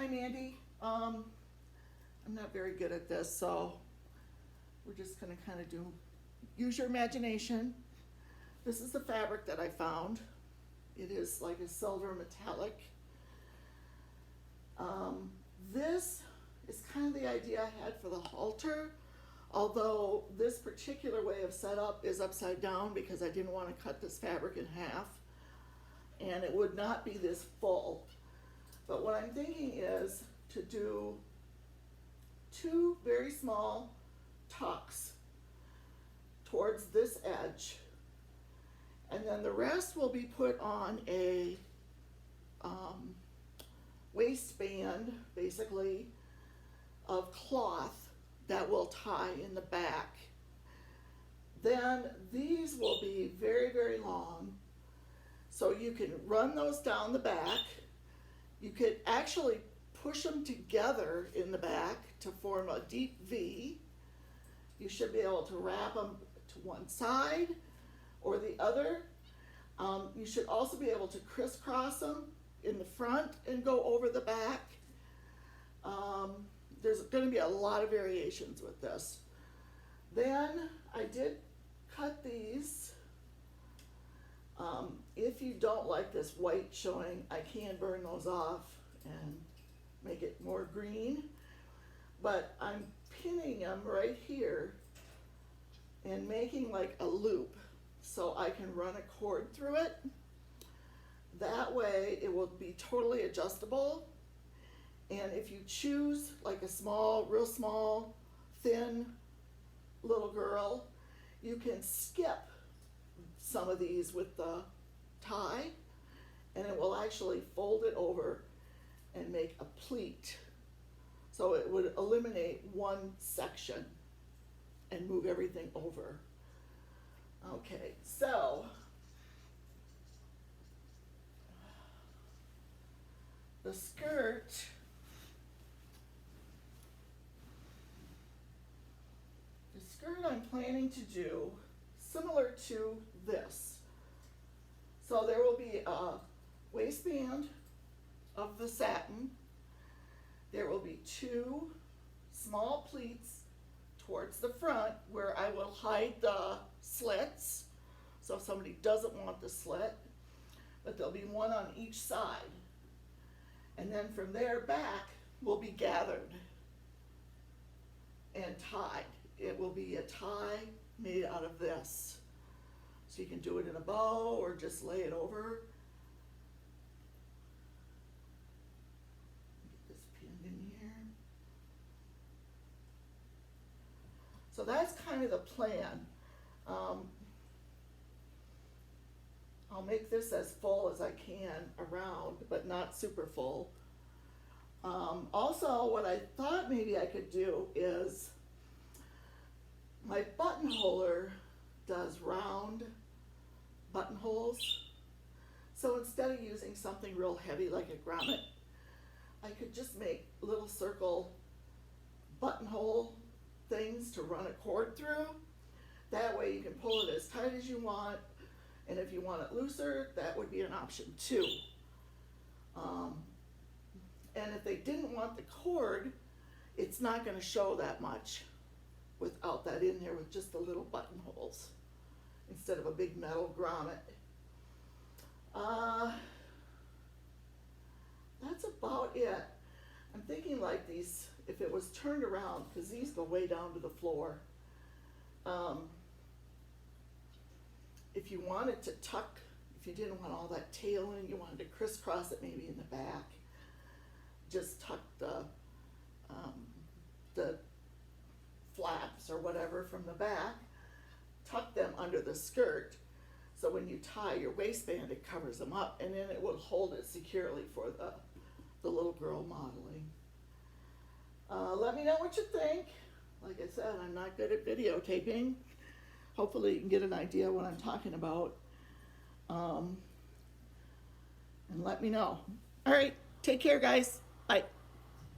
Hi, Mandy. I'm not very good at this, so we're just gonna kind of use your imagination. This is the fabric that I found. It is like a silver metallic. This is kind of the idea I had for the halter, although this particular way of setup is upside down because I didn't want to cut this fabric in half, and it would not be this full. But what I'm thinking is to do two very small tucks towards this edge, and then the rest will be put on a waistband, basically, of cloth that will tie in the back. Then these will be very, very long, so you can run those down the back. You could actually push them together in the back to form a deep V. You should be able to wrap them to one side or the other. You should also be able to crisscross them in the front and go over the back. There's going to be a lot of variations with this. Then I did cut these. If you don't like this white showing, I can burn those off and make it more green. But I'm pinning them right here and making like a loop so I can run a cord through it. That way it will be totally adjustable. And if you choose like a small, real small, thin little girl, you can skip some of these with the tie, and it will actually fold it over and make a pleat. So it would eliminate one section and move everything over. Okay, so the skirt I'm planning to do similar to this. So there will be a waistband of the satin. There will be two small pleats towards the front where I will hide the slits, so if somebody doesn't want the slit, but there'll be one on each side. And then from there back will be gathered and tied. It will be a tie made out of this. So you can do it in a bow or just lay it over. Get this pinned in here. So that's kind of the plan. I'll make this as full as I can around, but not super full. Also, what I thought maybe I could do is my buttonholer does round buttonholes. So instead of using something real heavy like a grommet, I could just make little circle buttonhole things to run a cord through. That way you can pull it as tight as you want, and if you want it looser, that would be an option too. And if they didn't want the cord, it's not going to show that much without that in there with just the little buttonholes instead of a big metal grommet. That's about it. I'm thinking like these, if it was turned around, because these go way down to the floor. If you wanted to tuck, if you didn't want all that tail in, you wanted to crisscross it maybe in the back, just tuck the flaps or whatever from the back, tuck them under the skirt, so when you tie your waistband it covers them up, and then it will hold it securely for the little girl modeling. Let me know what you think. Like I said, I'm not good at videotaping. Hopefully you can get an idea what I'm talking about, and let me know. All right, take care guys, bye.